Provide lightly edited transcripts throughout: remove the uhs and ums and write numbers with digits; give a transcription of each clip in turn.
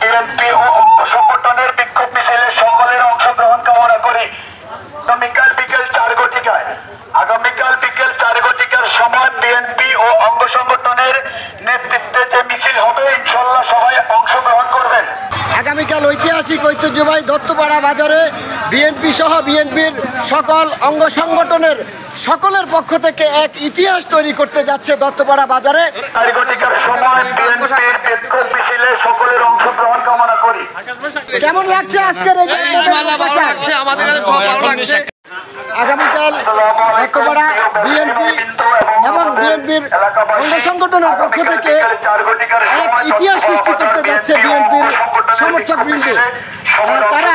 BNP ও অঙ্গ সংগঠনের বিক্ষোভ মিছিলে সকলের অংশগ্রহণ কামনা করি। আগামীকাল বিকেল 4 ঘটিকার সময় বিএনপি ও অঙ্গ সংগঠনের নেতৃত্বে যে মিছিল হবে ইনশাআল্লাহ সবাই অংশগ্রহণ করবেন। আগামীকাল ঐতিহাসিক ঐতিহ্যবাহী দত্তপাড়া বাজারে বিএনপি সহ বিএনপির সকল অঙ্গ সংগঠনের সকলের পক্ষ থেকে এক ইতিহাস তৈরি করতে যাচ্ছে দত্তপাড়া বাজারে। 4 ঘটিকার সময় বিএনপির বিক্ষোভ মিছিলে সকলের অংশগ্রহণ কামনা করি। কেমন লাগছে আজকের এই আমাদের কাছে খুব ভালো লাগছে। আগামীকাল দত্তপাড়া বিএনপি এবং বিএনপির অঙ্গ সংগঠনের পক্ষ থেকে এক ইতিহাস সৃষ্টি করতে যাচ্ছে বিএনপির সমর্থক বৃন্দ। তারা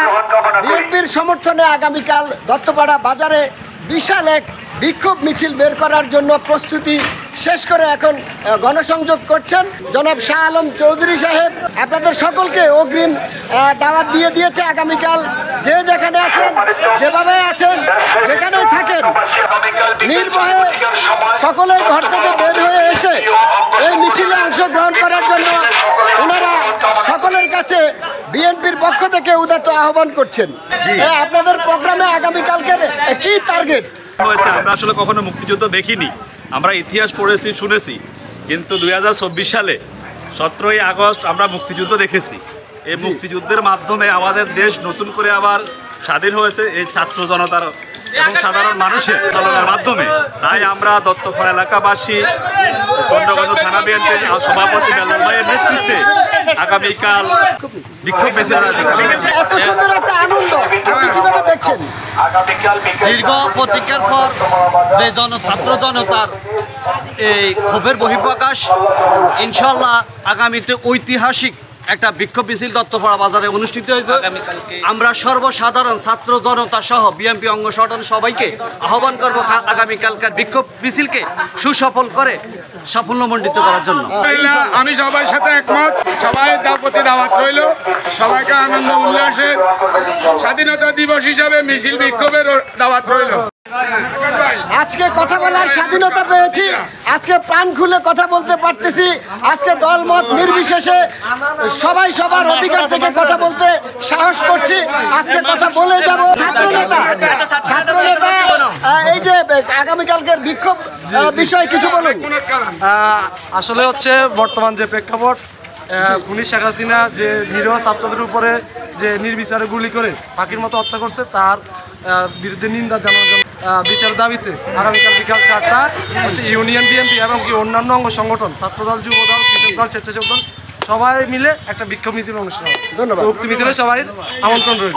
বিএনপির সমর্থনে আগামীকাল দত্তপাড়া বাজারে বিশাল এক বিক্ষোভ মিছিল বের করার জন্য প্রস্তুতি শেষ করে এখন গণসংযোগ করছেন। জনাব শাহ আলম চৌধুরী সাহেব আপনাদের সকলকে অগ্রিম দাওয়াত দিয়ে দিয়েছে। আগামীকাল যে যেখানে আছেন, যেভাবে আছেন, যেখানেই থাকেন, নির্ভয়ে সকলেই ঘর থেকে বের হয়ে এসে এই মিছিলে অংশগ্রহণ করার জন্য ওনারা সকলের কাছে বিএনপির পক্ষ থেকে উদাত্ত আহ্বান করছেন। আপনাদের প্রোগ্রামে আগামীকালকের কি টার্গেট? আমরা আসলে কখনো মুক্তিযুদ্ধ দেখিনি, আমরা ইতিহাস পড়েছি, শুনেছি, কিন্তু 2024 সালে 17ই আগস্ট আমরা মুক্তিযুদ্ধ দেখেছি। এই মুক্তিযুদ্ধের মাধ্যমে আমাদের দেশ নতুন করে আবার স্বাধীন হয়েছে এই ছাত্র জনতার এবং সাধারণ মানুষের আন্দোলনের মাধ্যমে। তাই আমরা দত্তপাড়া এলাকাবাসী চন্দ্রগঞ্জ থানা বিএনপির সভাপতি বেলাল ভাইয়ের নেতৃত্বে আগামীকাল বিক্ষোভ মিছিল। এত সুন্দর একটা আনন্দ আপনি কিভাবে দেখছেন? দীর্ঘ প্রতীক্ষার পর যে ছাত্র জনতার এই ক্ষোভের বহিঃপ্রকাশ, ইনশাল্লাহ আগামীতে ঐতিহাসিক একটা বিক্ষোভ মিছিল দত্তপাড়া বাজারে অনুষ্ঠিত হইবে। আমরা সর্বসাধারণ ছাত্র জনতা সহ বিএনপি অঙ্গ সংগঠন সবাইকে আহ্বান করব আগামীকালকার বিক্ষোভ মিছিলকে সুসফল করে সাফল্যমণ্ডিত করার জন্য। আমি সবার সাথে একমত, সবাই প্রতি দাওয়াত রইল, সবাইকে আনন্দ উল্লাসের স্বাধীনতা দিবস হিসাবে মিছিল বিক্ষোভের দাওয়াত রইল। আজকে কথা বলার স্বাধীনতা পেয়েছি, আজকে প্রাণ খুলে কথা বলতে পারতেছি। আজকে দলমত নির্বিশেষে সবাই সবার অধিকার থেকে কথা বলতে সাহস করছি। আজকে কথা বলে যাব। ছাত্রনেতা এই যে আগামীকালকের বিক্ষোভ বিষয়ে কিছু বলুন। আসলে হচ্ছে বর্তমান যে প্রেক্ষাপট, খুনি শেখ হাসিনা যে নিরীহ ছাত্রদের উপরে যে নির্বিচারে গুলি করে পাখির মতো হত্যা করছে, তার বিরুদ্ধে নিন্দা জানানোর জন্য বিচার দাবিতে আগামীকাল বিকাল 4টা হচ্ছে ইউনিয়ন বিএনপি এবং কি অন্যান্য অঙ্গ সংগঠন, ছাত্রদল, যুবদল, কৃষক দল, স্বেচ্ছাসেবক দল সবাই মিলে একটা বিক্ষোভ মিছিল অনুষ্ঠান হবে। ধন্যবাদ। উক্ত মিছিলে সবাই আমন্ত্রণ রইল।